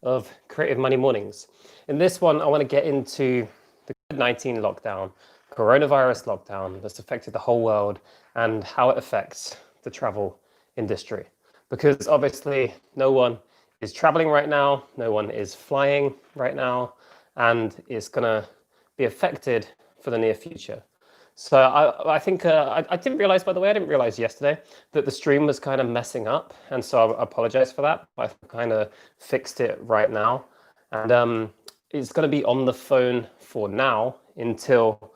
of Creative Money Mornings. In this one, I want to get into the COVID-19 lockdown, coronavirus lockdown that's affected the whole world and how it affects the travel industry. Because obviously, no one is traveling right now, no one is flying right now, and it's going to be affected for the near future. So I think I didn't realize, by the way, I didn't realize yesterday that the stream was kind of messing up, and so I apologize for that. I kind of fixed it right now, and it's going to be on the phone for now until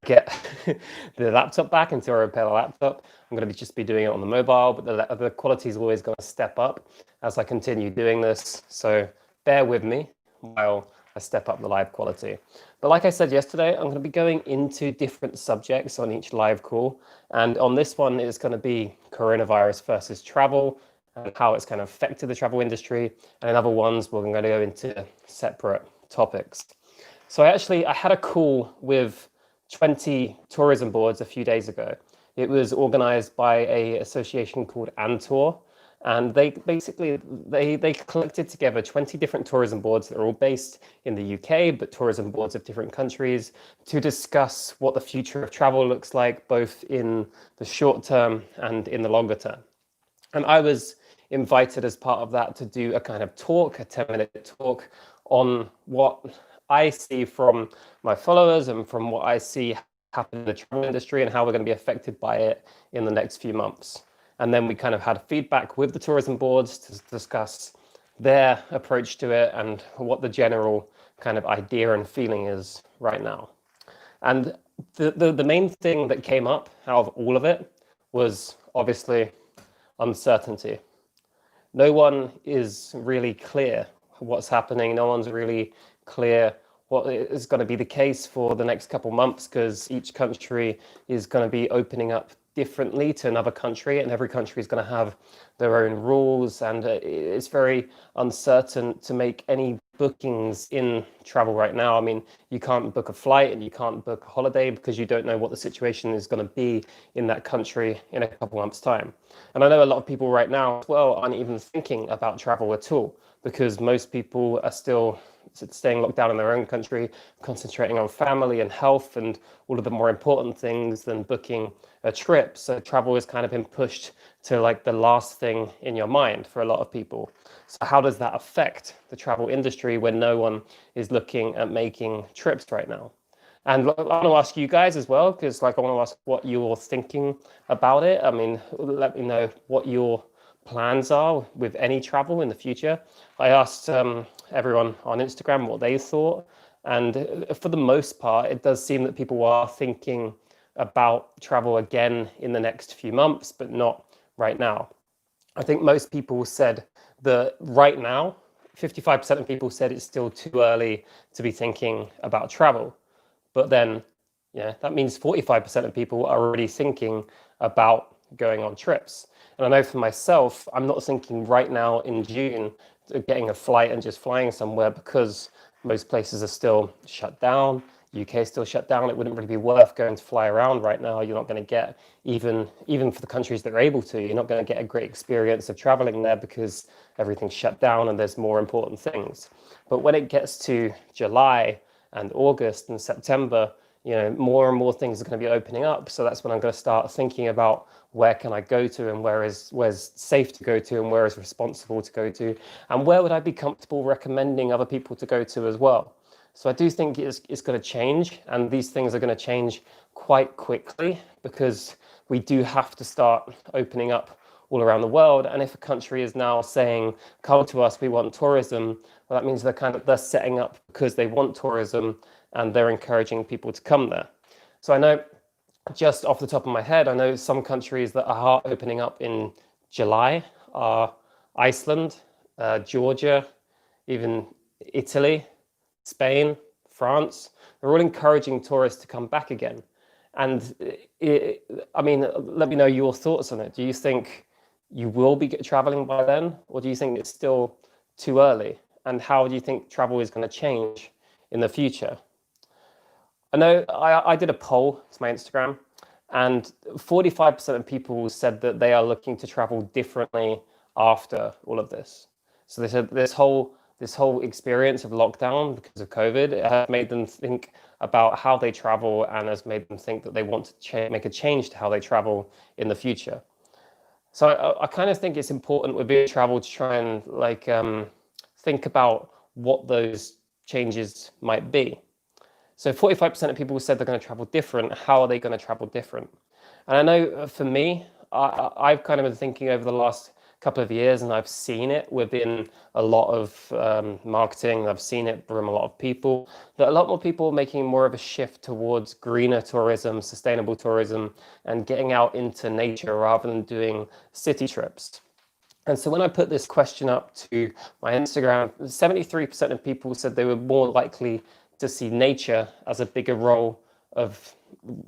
I get the laptop back, until I repair the laptop. I'm going to just be doing it on the mobile, but the quality is always going to step up as I continue doing this. So bear with me while I step up the live quality. But like I said yesterday, I'm going to be going into different subjects on each live call. And on this one, it's going to be coronavirus versus travel and how it's kind of affected the travel industry. And in other ones, we're going to go into separate topics. So I had a call with 20 tourism boards a few days ago. It was organized by an association called Antour, and they basically they collected together 20 different tourism boards that are all based in the UK, but tourism boards of different countries, to discuss what the future of travel looks like, both in the short term and in the longer term. And I was invited as part of that to do a kind of talk, a 10-minute talk on what I see from my followers and from what I see happen in the travel industry and how we're going to be affected by it in the next few months. And then we kind of had feedback with the tourism boards to discuss their approach to it and what the general kind of idea and feeling is right now. And the main thing that came up out of all of it was obviously uncertainty. No one is really clear what's happening. No one's really clear what is going to be the case for the next couple months, because each country is going to be opening up differently to another country, and every country is going to have their own rules, and it's very uncertain to make any bookings in travel right now. I mean, you can't book a flight and you can't book a holiday because you don't know what the situation is going to be in that country in a couple months' time. And I know a lot of people right now as well aren't even thinking about travel at all, because most people are still staying locked down in their own country, concentrating on family and health and all of the more important things than booking a trip. So travel has kind of been pushed to like the last thing in your mind for a lot of people. So how does that affect the travel industry when no one is looking at making trips right now? And I want to ask you guys as well, because I want to ask what you're thinking about it. I mean, let me know what your plans are with any travel in the future. I asked everyone on Instagram what they thought, and for the most part, it does seem that people are thinking about travel again in the next few months, but not right now. I think most people said that right now, 55% of people said it's still too early to be thinking about travel. But then, that means 45% of people are already thinking about going on trips. And I know for myself, I'm not thinking right now in June getting a flight and just flying somewhere, because most places are still shut down. UK is still shut down. It wouldn't really be worth going to fly around right now. You're not going to get, even for the countries that are able to, you're not going to get a great experience of traveling there because everything's shut down and there's more important things. But when it gets to July and August and September, more and more things are going to be opening up. So that's when I'm going to start thinking about where can I go to, and where's safe to go to, and where is responsible to go to, and where would I be comfortable recommending other people to go to as well. So I do think it's going to change, and these things are going to change quite quickly, because we do have to start opening up all around the world. And if a country is now saying, come to us, we want tourism, well, that means they're setting up because they want tourism, and they're encouraging people to come there. So I know, just off the top of my head, I know some countries that are opening up in July are Iceland, Georgia, even Italy, Spain, France. They're all encouraging tourists to come back again. And let me know your thoughts on it. Do you think you will be traveling by then, or do you think it's still too early? And how do you think travel is going to change in the future? I know I did a poll to my Instagram, and 45% of people said that they are looking to travel differently after all of this. So they said this whole this whole experience of lockdown because of COVID, it has made them think about how they travel and has made them think that they want to make a change to how they travel in the future. So I kind of think it's important with travel to try and think about what those changes might be. So 45% of people said they're going to travel different. How are they going to travel different? And I know for me, I've kind of been thinking over the last couple of years, and I've seen it within a lot of marketing. I've seen it from a lot of people, that a lot more people are making more of a shift towards greener tourism, sustainable tourism, and getting out into nature rather than doing city trips. And so when I put this question up to my Instagram, 73% of people said they were more likely to see nature as a bigger role of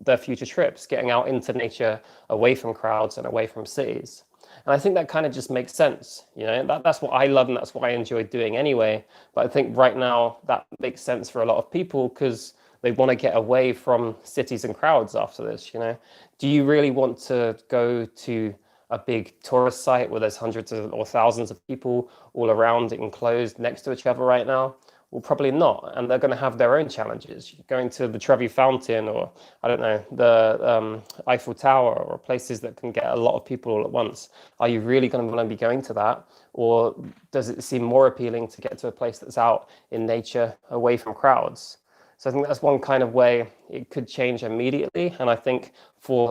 their future trips, getting out into nature away from crowds and away from cities. And I think that kind of just makes sense. That's what I love and that's what I enjoy doing anyway. But I think right now that makes sense for a lot of people because they want to get away from cities and crowds after this. Do you really want to go to a big tourist site where there's hundreds or thousands of people all around enclosed next to each other right now? Well, probably not. And they're going to have their own challenges. Going to the Trevi Fountain or, I don't know, the Eiffel Tower or places that can get a lot of people all at once. Are you really going to want to be going to that? Or does it seem more appealing to get to a place that's out in nature, away from crowds? So I think that's one kind of way it could change immediately. And I think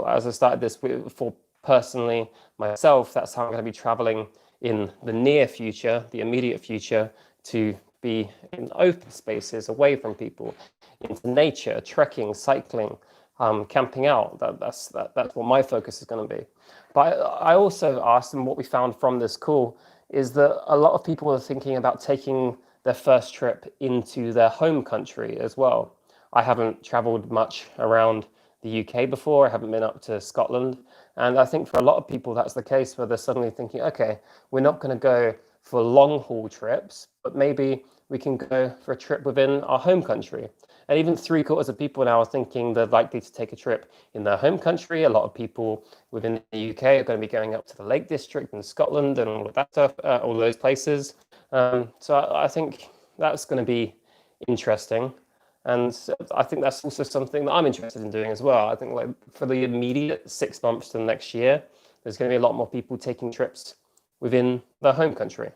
as I started this, for personally myself, that's how I'm going to be traveling in the near future, the immediate future, to be in open spaces away from people, into nature, trekking, cycling, camping out. That's what my focus is going to be. But I also asked, and what we found from this call is that a lot of people are thinking about taking their first trip into their home country as well. I haven't traveled much around the UK before. I haven't been up to Scotland. And I think for a lot of people, that's the case where they're suddenly thinking, okay, we're not going to go for long haul trips, but maybe we can go for a trip within our home country. And even 3/4 of people now are thinking they're likely to take a trip in their home country. A lot of people within the UK are going to be going up to the Lake District in Scotland and all of that stuff, all those places. So I think that's going to be interesting. And I think that's also something that I'm interested in doing as well. I think for the immediate 6 months to the next year, there's going to be a lot more people taking trips within their home country.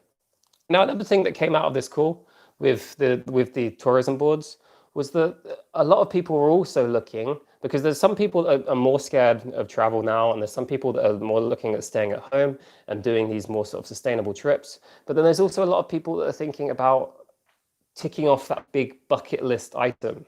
Now, another thing that came out of this call with the tourism boards was that a lot of people were also looking, because there's some people that are more scared of travel now, and there's some people that are more looking at staying at home and doing these more sort of sustainable trips. But then there's also a lot of people that are thinking about ticking off that big bucket list item.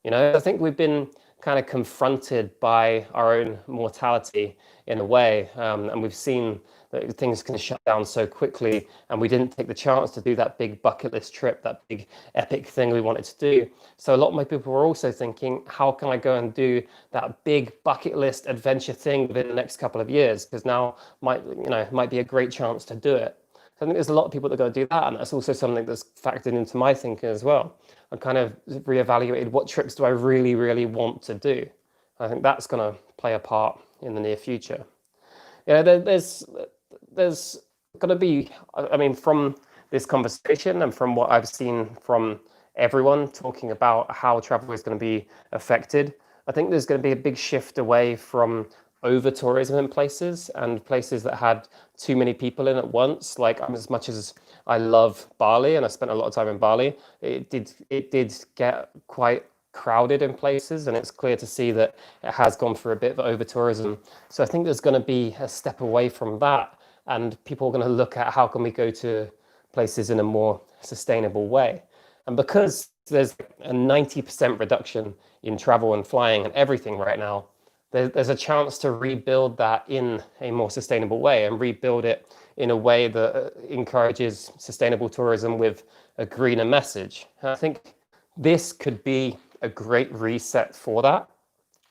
I think we've been kind of confronted by our own mortality in a way, and we've seen that things can shut down so quickly, and we didn't take the chance to do that big bucket list trip, that big epic thing we wanted to do. So a lot of my people were also thinking, how can I go and do that big bucket list adventure thing within the next couple of years? Because now might be a great chance to do it. So I think there's a lot of people that are going to do that, and that's also something that's factored into my thinking as well. I kind of reevaluated what trips do I really, really want to do. I think that's going to play a part in the near future. There's going to be, from this conversation and from what I've seen from everyone talking about how travel is going to be affected, I think there's going to be a big shift away from over tourism in places and places that had too many people in at once. Like, as much as I love Bali and I spent a lot of time in Bali, it did get quite crowded in places, and it's clear to see that it has gone through a bit of over tourism. So I think there's going to be a step away from that, and people are going to look at how can we go to places in a more sustainable way. And because there's a 90% reduction in travel and flying and everything right now, there's a chance to rebuild that in a more sustainable way and rebuild it in a way that encourages sustainable tourism with a greener message. And I think this could be a great reset for that.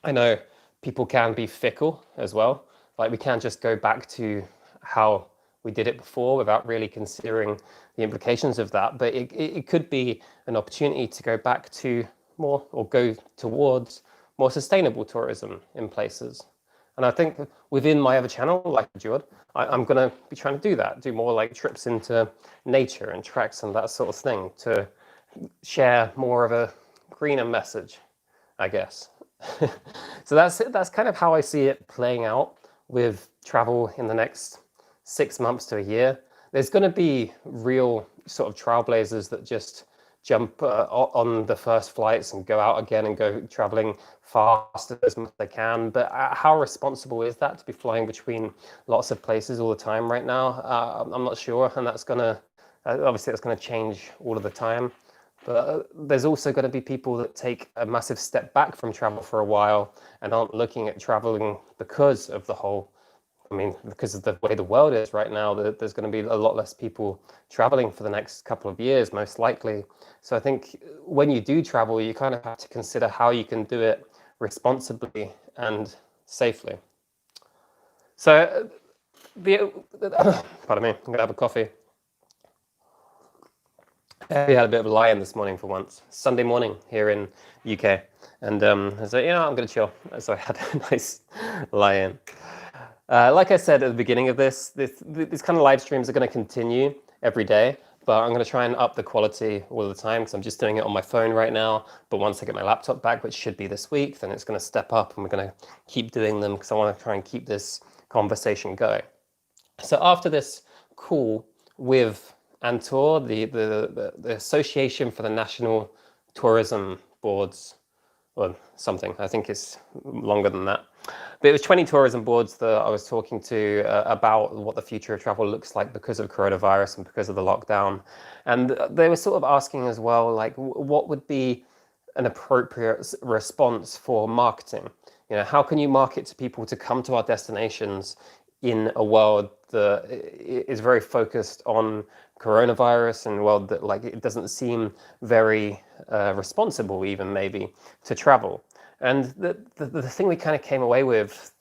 I know people can be fickle as well. Like, we can't just go back to how we did it before without really considering the implications of that. But it could be an opportunity to go back to more, or go towards more sustainable tourism in places. And I think within my other channel, like Judd, I'm going to be trying to do that, do more like trips into nature and treks and that sort of thing to share more of a greener message, I guess. So that's kind of how I see it playing out with travel in the next 6 months to a year. There's going to be real sort of trailblazers that just jump on the first flights and go out again and go traveling fast as much as they can. But how responsible is that to be flying between lots of places all the time right now? I'm not sure, and that's going to obviously that's going to change all of the time. But there's also going to be people that take a massive step back from travel for a while and aren't looking at traveling because of the whole, I mean, because of the way the world is right now, there's going to be a lot less people traveling for the next couple of years, most likely. So I think when you do travel, you kind of have to consider how you can do it responsibly and safely. So pardon me, I'm going to have a coffee. We had a bit of a lie-in this morning for once. Sunday morning here in UK, and I was like, I'm going to chill. So I had a nice lie-in. Like I said at the beginning of these kind of live streams are going to continue every day, but I'm going to try and up the quality all the time because I'm just doing it on my phone right now. But once I get my laptop back, which should be this week, then it's going to step up, and we're going to keep doing them because I want to try and keep this conversation going. So after this call with Antor, the Association for the National Tourism Boards, or something, I think it's longer than that. But it was 20 tourism boards that I was talking to about what the future of travel looks like because of coronavirus and because of the lockdown. And they were sort of asking as well, like, what would be an appropriate response for marketing? How can you market to people to come to our destinations in a world that is very focused on coronavirus and a world that it doesn't seem very responsible even maybe to travel? And the thing we kind of came away with,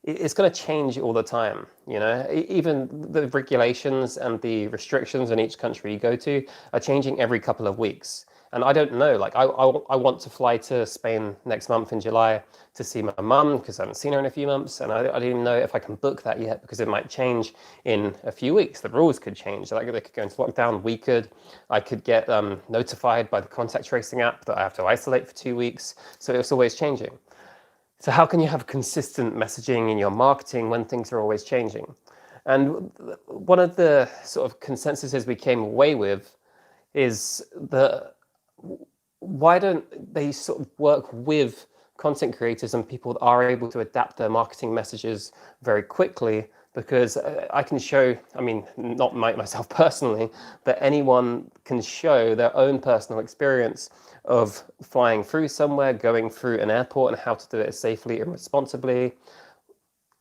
it's going to change all the time. Even the regulations and the restrictions in each country you go to are changing every couple of weeks. And I don't know, I want to fly to Spain next month in July to see my mum because I haven't seen her in a few months. And I don't even know if I can book that yet because it might change in a few weeks. The rules could change. They could go into lockdown. I could get notified by the contact tracing app that I have to isolate for 2 weeks. So it's always changing. So how can you have consistent messaging in your marketing when things are always changing? And one of the sort of consensuses we came away with is that why don't they sort of work with content creators and people that are able to adapt their marketing messages very quickly? Because I can show, not myself personally, but anyone can show their own personal experience of flying through somewhere, going through an airport, and how to do it safely and responsibly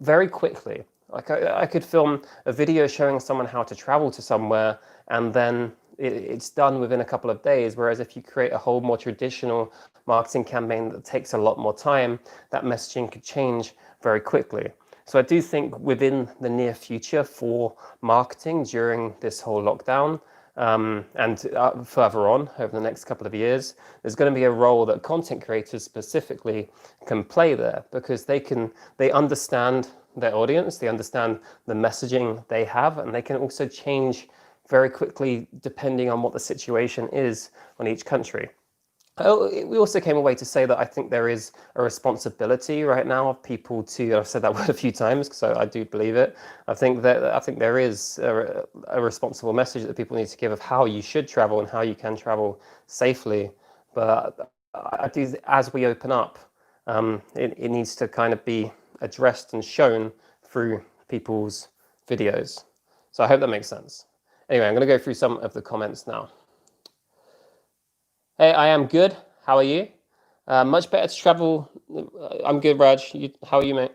very quickly. I could film a video showing someone how to travel to somewhere, and then it's done within a couple of days. Whereas if you create a whole more traditional marketing campaign that takes a lot more time, that messaging could change very quickly. So I do think within the near future for marketing during this whole lockdown, and further on over the next couple of years, there's going to be a role that content creators specifically can play there, because they understand their audience, they understand the messaging they have, and they can also change very quickly depending on what the situation is on each country. We also came away to say that I think there is a responsibility right now of people to, I've said that word a few times because I do believe it. I think there is a responsible message that people need to give of how you should travel and how you can travel safely. But I do, as we open up, it needs to kind of be addressed and shown through people's videos. So I hope that makes sense. Anyway, I'm going to go through some of the comments now. Hey, I am good. How are you? Much better to travel. I'm good, Raj. How are you, mate?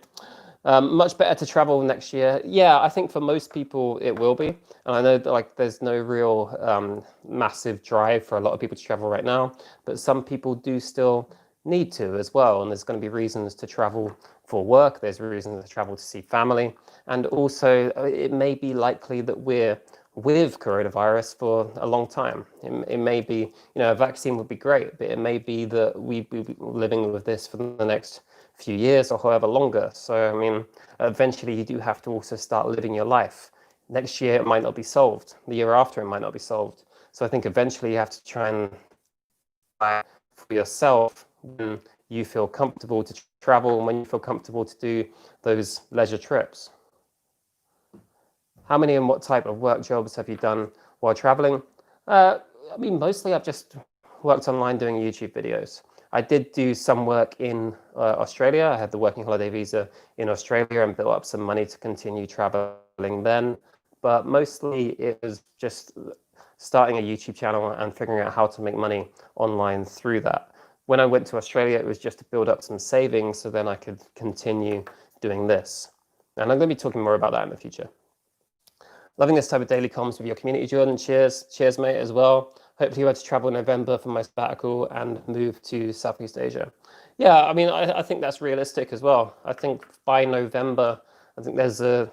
Much better to travel next year. Yeah, I think for most people it will be. And I know that there's no real massive drive for a lot of people to travel right now, but some people do still need to as well. And there's going to be reasons to travel for work. There's reasons to travel to see family. And also it may be likely that we're with coronavirus for a long time. It may be, a vaccine would be great, but it may be that we'll be living with this for the next few years or however longer. So, I mean, eventually you do have to also start living your life. Next year it might not be solved. The year after it might not be solved. So I think eventually you have to try and buy for yourself when you feel comfortable to travel and when you feel comfortable to do those leisure trips. How many and what type of work jobs have you done while traveling? I mean, mostly I've just worked online doing YouTube videos. I did do some work in Australia. I had the working holiday visa in Australia and built up some money to continue traveling then. But mostly it was just starting a YouTube channel and figuring out how to make money online through that. When I went to Australia, it was just to build up some savings so then I could continue doing this. And I'm going to be talking more about that in the future. Loving this type of daily comms with your community, Jordan. Cheers. Cheers, mate, as well. Hopefully you had to travel in November for my sabbatical and move to Southeast Asia. Yeah, I mean, I think that's realistic as well. I think by November, I think there's a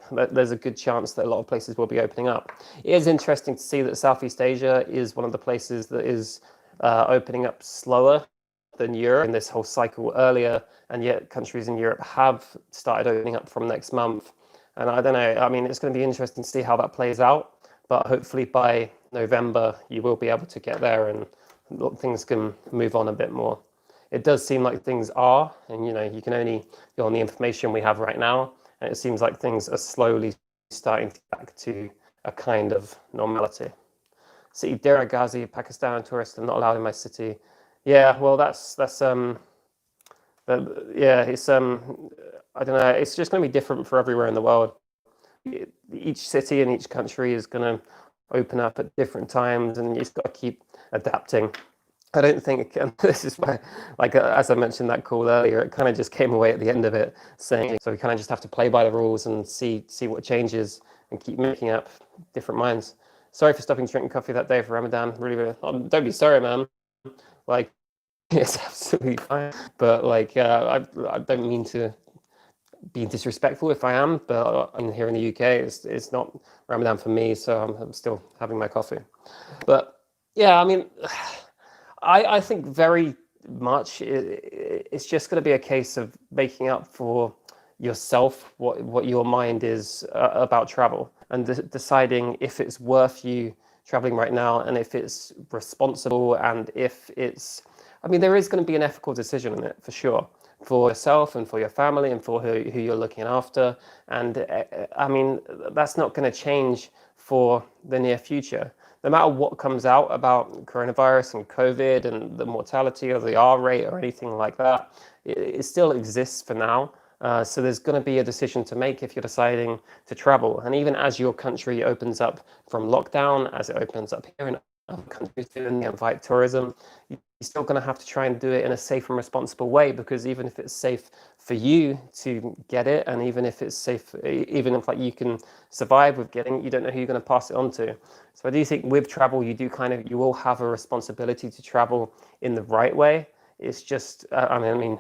good chance that a lot of places will be opening up. It is interesting to see that Southeast Asia is one of the places that is opening up slower than Europe in this whole cycle earlier, and yet countries in Europe have started opening up from next month. And I don't know, I mean, it's going to be interesting to see how that plays out, but hopefully by November, you will be able to get there and things can move on a bit more. It does seem like things are, and you can only go on the information we have right now, and it seems like things are slowly starting to get back to a kind of normality. City Dera Ghazi, Pakistan, tourists are not allowed in my city. Yeah, well, yeah, it's I don't know. It's just going to be different for everywhere in the world. Each city and each country is going to open up at different times, and you just got to keep adapting. I don't think, and this is why, like as I mentioned that call earlier, it kind of just came away at the end of it saying, so we kind of just have to play by the rules and see what changes and keep making up different minds. Sorry for stopping drinking coffee that day for Ramadan. Really, don't be sorry, man. Like, it's absolutely fine. But like, I don't mean to be disrespectful if I am, but I'm here in the UK. It's not Ramadan for me, so I'm still having my coffee. But yeah, I mean, I think very much it's just going to be a case of making up for yourself what your mind is about travel and deciding if it's worth you traveling right now and if it's responsible and if it's, I mean, there is going to be an ethical decision in it for sure, for yourself and for your family and for who you're looking after. And I mean, that's not going to change for the near future. No matter what comes out about coronavirus and COVID and the mortality or the R rate or anything like that, it still exists for now. So there's going to be a decision to make if you're deciding to travel. And even as your country opens up from lockdown, as it opens up here in other countries doing the invite tourism, you're still going to have to try and do it in a safe and responsible way, because even if it's safe for you to get it, and even if it's safe, even if like you can survive with getting it, you don't know who you're going to pass it on to. So I do think with travel, you will have a responsibility to travel in the right way. It's just, I mean,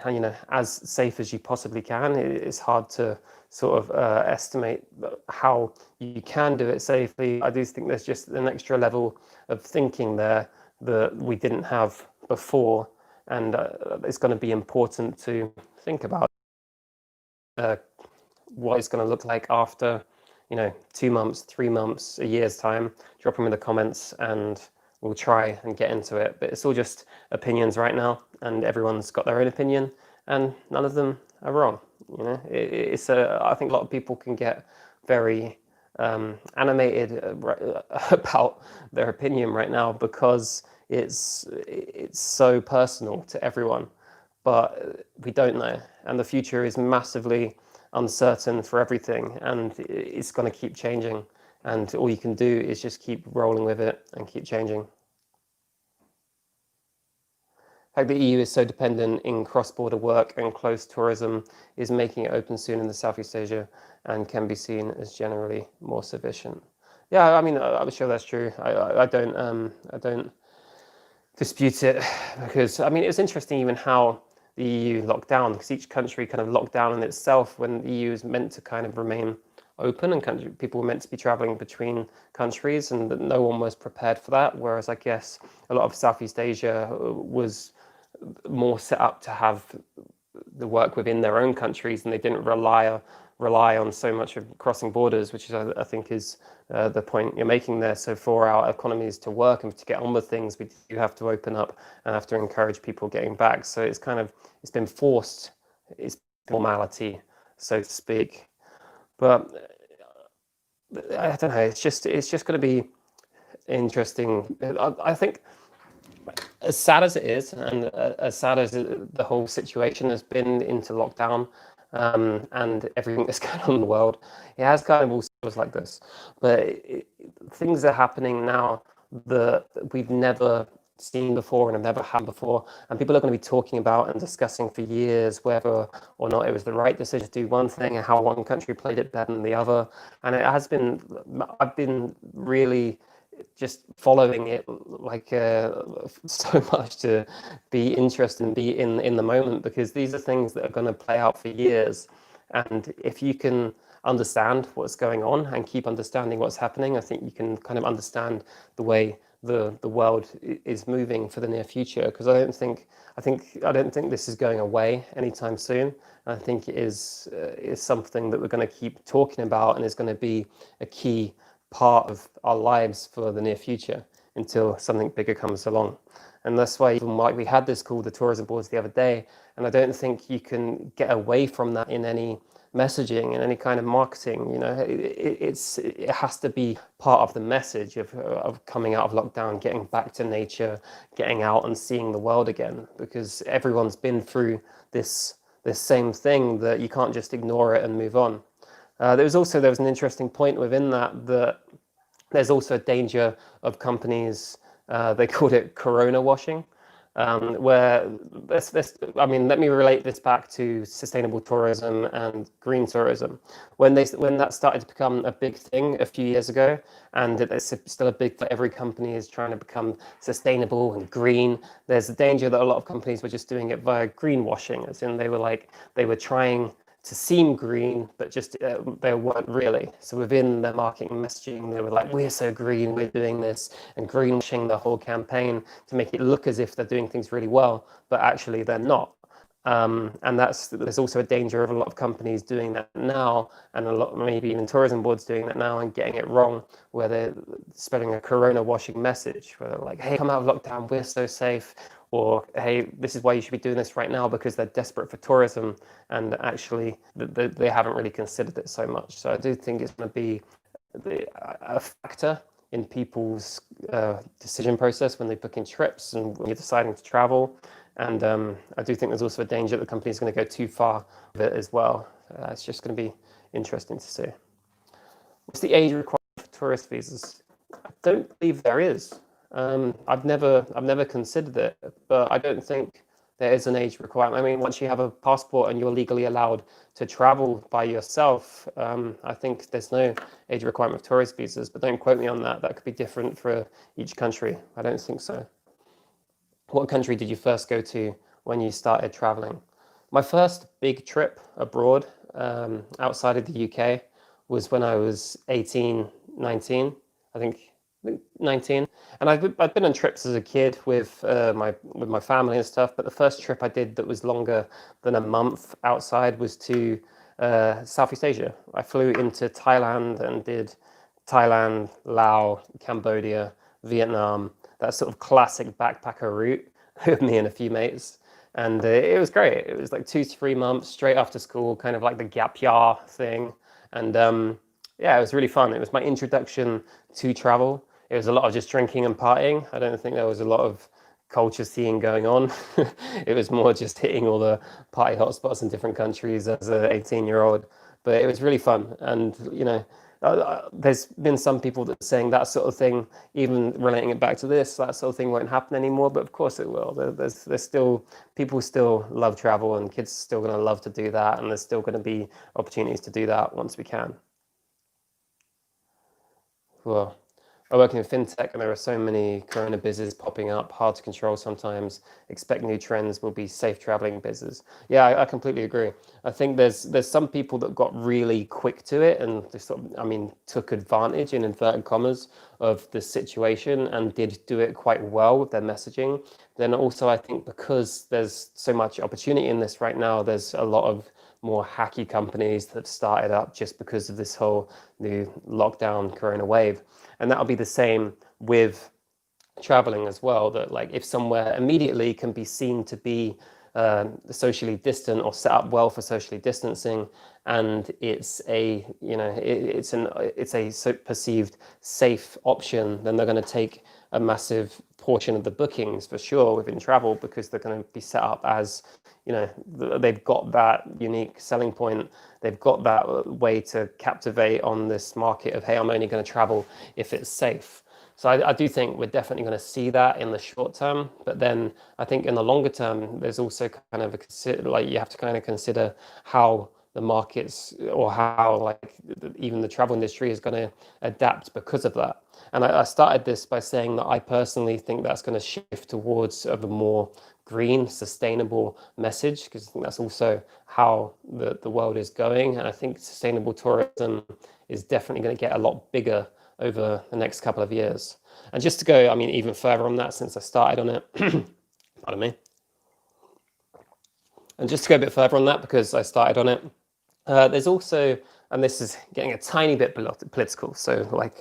as safe as you possibly can. It's hard to sort of estimate how you can do it safely. I do think there's just an extra level of thinking there that we didn't have before, and it's going to be important to think about what it's going to look like after 2 months, 3 months, a year's time. Drop them in the comments and we'll try and get into it. But it's all just opinions right now, and everyone's got their own opinion, and none of them are wrong. I think a lot of people can get very animated about their opinion right now because it's so personal to everyone. But we don't know, and the future is massively uncertain for everything, and it's going to keep changing. And all you can do is just keep rolling with it and keep changing. The fact the EU is so dependent in cross-border work and close tourism is making it open soon in the Southeast Asia and can be seen as generally more sufficient. Yeah, I mean, I'm sure that's true. I don't dispute it, because I mean, it's interesting even how the EU locked down, because each country kind of locked down in itself when the EU is meant to kind of remain open, and people were meant to be traveling between countries, and no one was prepared for that. Whereas I guess a lot of Southeast Asia was more set up to have the work within their own countries, and they didn't rely on so much of crossing borders, which is, I think is the point you're making there. So for our economies to work and to get on with things, we do have to open up and have to encourage people getting back. So it's been forced, it's formality, so to speak. But I don't know, it's just going to be interesting. I think, as sad as it is, and as sad as the whole situation has been into lockdown, and everything that's going on in the world, it has kind of also was like this. But things are happening now that we've never seen before and have never had before, and people are going to be talking about and discussing for years whether or not it was the right decision to do one thing and how one country played it better than the other. And it has been, I've been really just following it like so much to be interested and be in the moment, because these are things that are going to play out for years. And if you can understand what's going on and keep understanding what's happening, I think you can kind of understand the way the world is moving for the near future. Because I don't think this is going away anytime soon. I think it is something that we're going to keep talking about, and is going to be a key part of our lives for the near future until something bigger comes along. And that's why, even like we had this called the tourism boards the other day, and I don't think you can get away from that in any messaging and any kind of marketing. You know, it has to be part of the message of coming out of lockdown, getting back to nature, getting out and seeing the world again, because everyone's been through this same thing, that you can't just ignore it and move on. There was an interesting point within that there's also a danger of companies, they called it corona washing, where let me relate this back to sustainable tourism and green tourism. When that started to become a big thing a few years ago, and it's still a big, every company is trying to become sustainable and green, there's a danger that a lot of companies were just doing it via greenwashing, as in they were trying to seem green, but just they weren't really. So within their marketing messaging, they were like, we're so green, we're doing this, and greenwashing the whole campaign to make it look as if they're doing things really well, but actually they're not. And there's also a danger of a lot of companies doing that now, and a lot, maybe even tourism boards doing that now and getting it wrong, where they're spreading a corona washing message, where they're like, hey, come out of lockdown, we're so safe, or hey, this is why you should be doing this right now, because they're desperate for tourism, and actually they haven't really considered it so much. So I do think it's going to be a factor in people's decision process when they're booking trips and when you're deciding to travel. And I do think there's also a danger that the company is going to go too far with it as well. It's just going to be interesting to see. What's the age requirement for tourist visas? I don't believe there is. I've never considered it, but I don't think there is an age requirement. I mean, once you have a passport and you're legally allowed to travel by yourself, I think there's no age requirement for tourist visas, but don't quote me on that. That could be different for each country. I don't think so. What country did you first go to when you started traveling? My first big trip abroad, outside of the UK, was when I was 18, 19, I think 19. And I've been on trips as a kid with my family and stuff, but the first trip I did that was longer than a month outside was to Southeast Asia. I flew into Thailand and did Thailand, Laos, Cambodia, Vietnam, that sort of classic backpacker route with me and a few mates. And it was great. It was like 2 to 3 months straight after school, kind of like the gap year thing. And yeah, it was really fun. It was my introduction to travel. It was a lot of just drinking and partying. I don't think there was a lot of culture seeing going on. It was more just hitting all the party hotspots in different countries as an 18-year-old. But it was really fun. And, you know, there's been some people that are saying that sort of thing, even relating it back to this, that sort of thing won't happen anymore. But of course it will. There's still, people still love travel, and kids are still going to love to do that. And there's still going to be opportunities to do that once we can. Well, I work in fintech, and there are so many corona businesses popping up, hard to control sometimes. Expect new trends will be safe traveling business. Yeah, I completely agree. I think there's some people that got really quick to it and they sort of, I mean, took advantage in inverted commas of the situation and did do it quite well with their messaging. Then also, I think because there's so much opportunity in this right now, there's a lot of more hacky companies that have started up just because of this whole new lockdown corona wave. And that'll be the same with traveling as well, that like if somewhere immediately can be seen to be socially distant or set up well for socially distancing, and it's a it's a perceived safe option, then they're going to take a massive portion of the bookings for sure within travel, because they're going to be set up as, they've got that unique selling point. They've got that way to captivate on this market of, hey, I'm only going to travel if it's safe. So I do think we're definitely going to see that in the short term, but then I think in the longer term, there's also kind of you have to kind of consider how the markets, or how like even the travel industry is going to adapt because of that. And I started this by saying that I personally think that's going to shift towards a more green, sustainable message, because I think that's also how the world is going. And I think sustainable tourism is definitely going to get a lot bigger over the next couple of years. And just to go, I mean, even further on that, since I started on it, pardon me, and just to go a bit further on that, because I started on it, there's also, and this is getting a tiny bit political, so like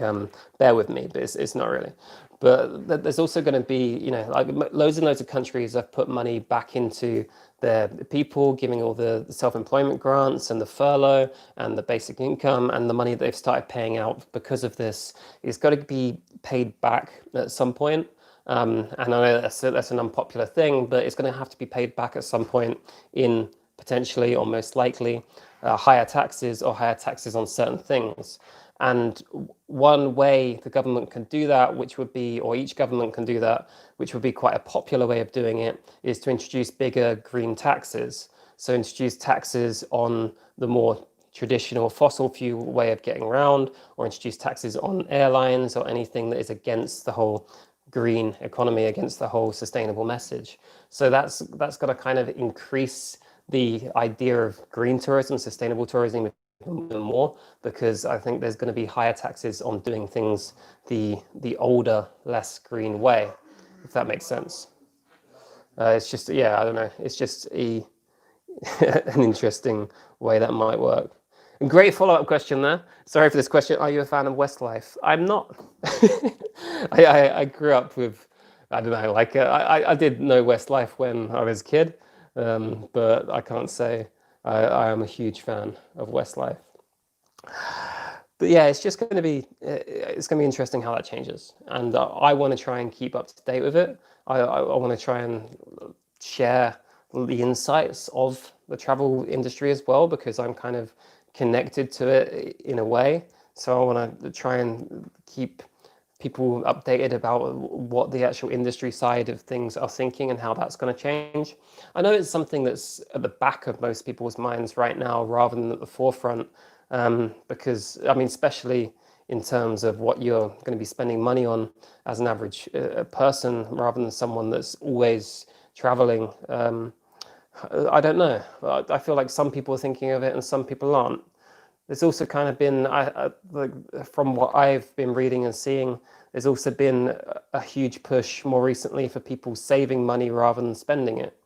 bear with me, but it's not really. But there's also going to be, like loads and loads of countries have put money back into their people, giving all the self-employment grants and the furlough and the basic income, and the money they've started paying out because of this is got to be paid back at some point. And I know that's an unpopular thing, but it's going to have to be paid back at some point in potentially, or most likely, higher taxes, or higher taxes on certain things. And one way the government can do that, which would be, or each government can do that, which would be quite a popular way of doing it, is to introduce bigger green taxes. So introduce taxes on the more traditional fossil fuel way of getting around, or introduce taxes on airlines, or anything that is against the whole green economy, against the whole sustainable message. So that's got to kind of increase the idea of green tourism, sustainable tourism more, because I think there's going to be higher taxes on doing things the older, less green way, if that makes sense. It's just, yeah, I don't know. It's just an interesting way that might work. And great follow-up question there. Sorry for this question. Are you a fan of Westlife? I'm not. I grew up with, I don't know, like I did know Westlife when I was a kid, but I can't say I am a huge fan of Westlife. But yeah, it's just going to be interesting how that changes, and I want to try and keep up to date with it. I want to try and share the insights of the travel industry as well, because I'm kind of connected to it in a way. So I want to try and keep people updated about what the actual industry side of things are thinking and how that's going to change. I know it's something that's at the back of most people's minds right now rather than at the forefront, because, I mean, especially in terms of what you're going to be spending money on as an average person, rather than someone that's always traveling. I don't know. I feel like some people are thinking of it and some people aren't. There's also kind of been, like, from what I've been reading and seeing, there's also been a huge push more recently for people saving money rather than spending it.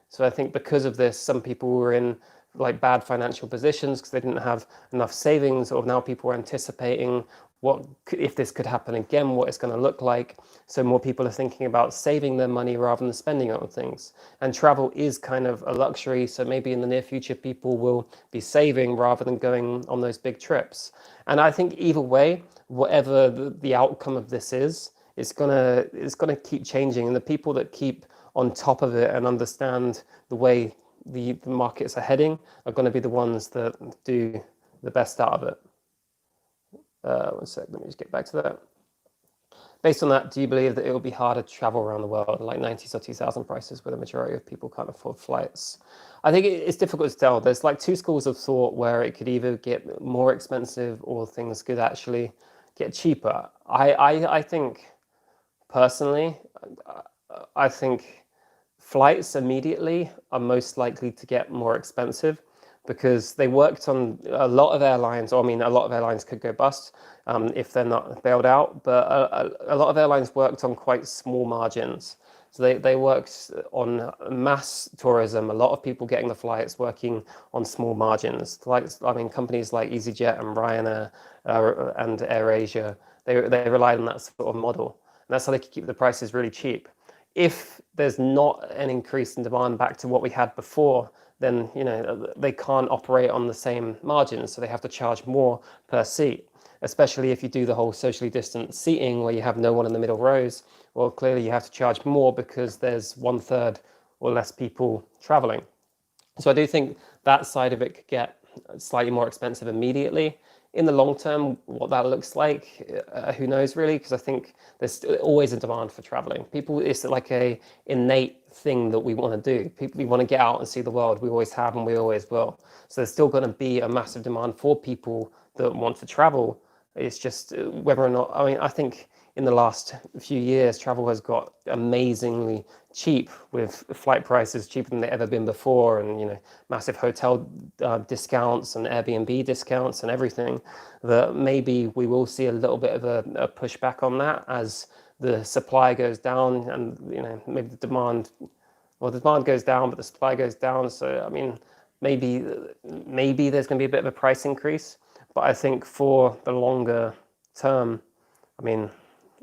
So I think because of this, some people were in like bad financial positions because they didn't have enough savings, or now people are anticipating what if this could happen again, what it's going to look like. So more people are thinking about saving their money rather than spending it on things. And travel is kind of a luxury, so maybe in the near future people will be saving rather than going on those big trips. And I think either way, whatever the outcome of this is, it's gonna keep changing, and the people that keep on top of it and understand the way the markets are heading are going to be the ones that do the best out of it. One sec, let me just get back to that. Based on that, do you believe that it will be harder to travel around the world, like 90s or 2000 prices, where the majority of people can't afford flights? I think it's difficult to tell. There's like two schools of thought where it could either get more expensive or things could actually get cheaper. I think personally, I think flights immediately are most likely to get more expensive because they worked on a lot of airlines, or I mean, a lot of airlines could go bust if they're not bailed out, but a lot of airlines worked on quite small margins. So they worked on mass tourism, a lot of people getting the flights, working on small margins. Like, I mean, companies like EasyJet and Ryanair and AirAsia, they relied on that sort of model. And that's how they could keep the prices really cheap. If there's not an increase in demand back to what we had before, then they can't operate on the same margins, so they have to charge more per seat. Especially if you do the whole socially distant seating where you have no one in the middle rows, well, clearly you have to charge more because there's 1/3 or less people traveling. So I do think that side of it could get slightly more expensive immediately. In the long term, what that looks like, who knows really? Because I think there's always a demand for traveling. People, it's like a innate thing that we want to do. People, we want to get out and see the world. We always have and we always will. So there's still going to be a massive demand for people that want to travel. It's just whether or not, I mean, I think in the last few years, travel has got amazingly cheap with flight prices cheaper than they've ever been before, and massive hotel discounts and Airbnb discounts and everything. That maybe we will see a little bit of a pushback on that as the supply goes down, and maybe the demand goes down, but the supply goes down. So I mean, maybe there's going to be a bit of a price increase, but I think for the longer term, I mean,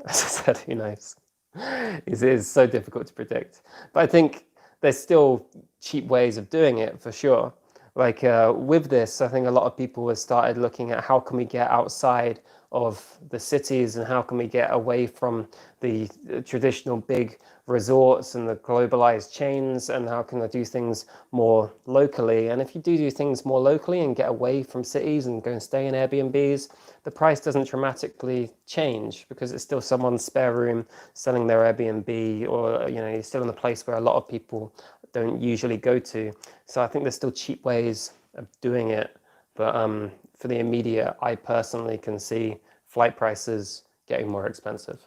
as I said, who knows? It is so difficult to predict. But I think there's still cheap ways of doing it for sure. Like with this, I think a lot of people have started looking at how can we get outside of the cities and how can we get away from the traditional big resorts and the globalized chains, and how can I do things more locally. And if you do things more locally and get away from cities and go and stay in Airbnbs, the price doesn't dramatically change because it's still someone's spare room selling their Airbnb, or you're still in a place where a lot of people don't usually go to. So I think there's still cheap ways of doing it, but for the immediate, I personally can see flight prices getting more expensive.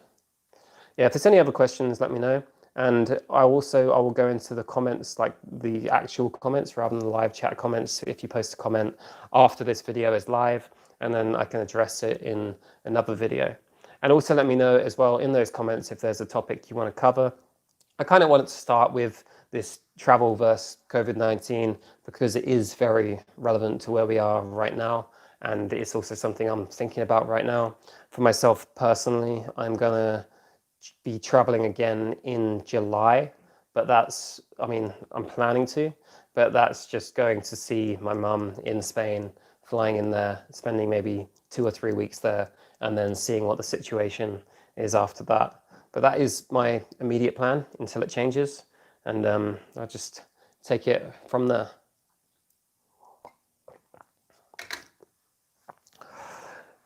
Yeah, if there's any other questions, let me know. And I will go into the comments, like the actual comments rather than the live chat comments, if you post a comment after this video is live, and then I can address it in another video. And also let me know as well in those comments if there's a topic you want to cover. I kind of wanted to start with this travel versus COVID-19 because it is very relevant to where we are right now. And it's also something I'm thinking about right now. For myself personally, I'm going to be traveling again in July, but I'm planning to, but that's just going to see my mum in Spain, flying in there, spending maybe 2 or 3 weeks there, and then seeing what the situation is after that. But that is my immediate plan until it changes, and I'll just take it from there.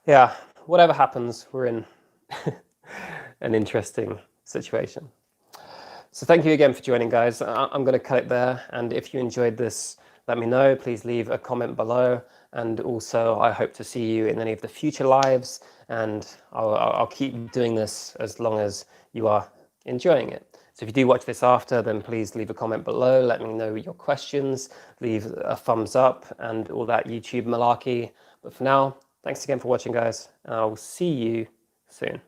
Yeah, whatever happens, we're in an interesting situation. So thank you again for joining, guys. I'm going to cut it there, and if you enjoyed this, let me know. Please leave a comment below, and also I hope to see you in any of the future lives, and I'll keep doing this as long as you are enjoying it. So if you do watch this after, then please leave a comment below. Let me know your questions, leave a thumbs up and all that YouTube malarkey. But for now, thanks again for watching, guys, and I'll see you soon.